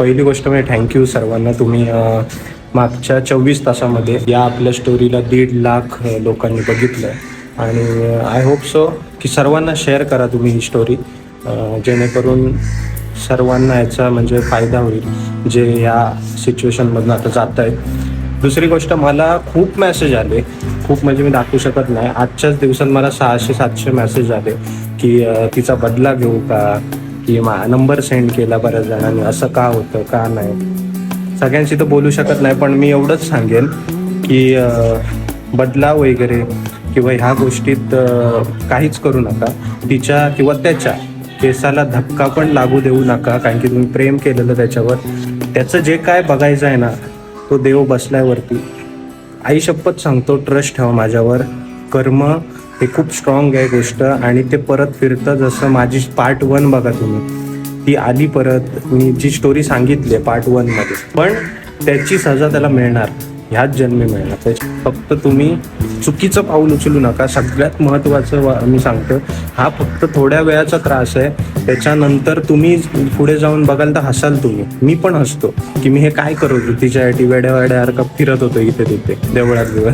पहिली गोष्ट म्हणजे थँक्यू सर्वांना. तुम्ही मागच्या 24 तासामध्ये या आपल्या स्टोरीला 1.5 लाख लोकांनी बघितलं आहे आणि आय होप सो की सर्वांना शेअर करा तुम्ही ही स्टोरी, जेणेकरून सर्वांना याचा म्हणजे फायदा होईल जे या सिच्युएशनमधून आता जात आहेत. दुसरी गोष्ट, मला खूप मेसेज आले, खूप म्हणजे मी दाखवू शकत नाही. आजच्याच दिवसात मला 600-700 मेसेज आले की तिचा बदला घेऊ का, की नंबर सेंड केला बऱ्याच जणांनी, असं का होतं का नाही. सगळ्यांशी तर बोलू शकत नाही, पण मी एवढंच सांगेन की बदला वगैरे किंवा ह्या गोष्टीत काहीच करू नका. तिच्या किंवा त्याच्या केसाला धक्का पण लागू देऊ नका, कारण की तुम्ही प्रेम केलेलं त्याच्यावर. त्याचं जे काय बघायचं आहे ना, तो देव बसल्यावरती. आई शपथ सांगतो, ट्रस्ट ठेवा माझ्यावर. कर्म हे खूप स्ट्रॉंग आहे गोष्ट आणि ते परत फिरतं. जसं माझी पार्ट 1 बघा तुम्ही, ती आली परत. मी जी स्टोरी सांगितली आहे पार्ट 1 मध्ये, पण त्याची सजा त्याला मिळणार, ह्याच जन्मी मिळणार. फक्त तुम्ही चुकीचं पाऊल उचलू नका. सगळ्यात महत्त्वाचं मी सांगतो, हा फक्त थोड्या वेळाचा त्रास आहे. त्याच्यानंतर तुम्ही पुढे जाऊन बघाल तर हसाल तुम्ही. मी पण हसतो की मी हे काय करत होतो तिच्यासाठी, वेड्यासारखं फिरत होतो इथे तिथे देवळात बिवळ,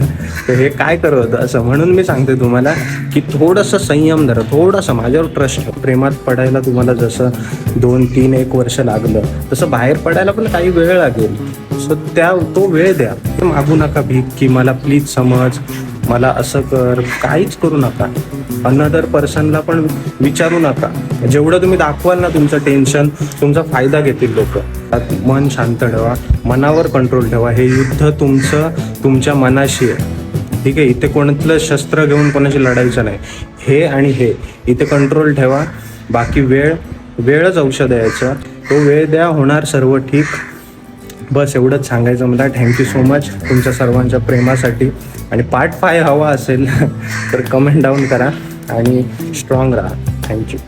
तर हे काय करत होतं असं. म्हणून मी सांगते तुम्हाला की थोडंसं संयम धरा, थोडंसं माझ्यावर ट्रस्ट. प्रेमात पडायला तुम्हाला जसं 2-3-1 वर्ष लागलं, तसं बाहेर पडायला पण काही वेळ लागेल. सो तो वेळ द्या. मागू नका भीक की मला प्लीज समज, मला असं कर. काहीच करू नका. अनदर पर्सनला पण विचारू नका. जेवढं तुम्ही दाखवाल ना तुमचं टेन्शन, तुमचा फायदा घेतील लोक. मन शांत ठेवा, मनावर कंट्रोल ठेवा. हे युद्ध तुमच्या मनाशी आहे, ठीक आहे. इथे कोणातलं शस्त्र घेऊन कोणाशी लढायचं नाही. हे आणि हे इथे कंट्रोल ठेवा. बाकी वेळच औषध यायचं, तो वेळ द्या, होणार सर्व ठीक. बस एवढंच सांगायचं मला. थँक्यू सो मच तुमच्या सर्वांच्या प्रेमासाठी. आणि पार्ट 5 हवा असेल तर कमेंट डाऊन करा आणि स्ट्रॉंग राहा. थँक्यू.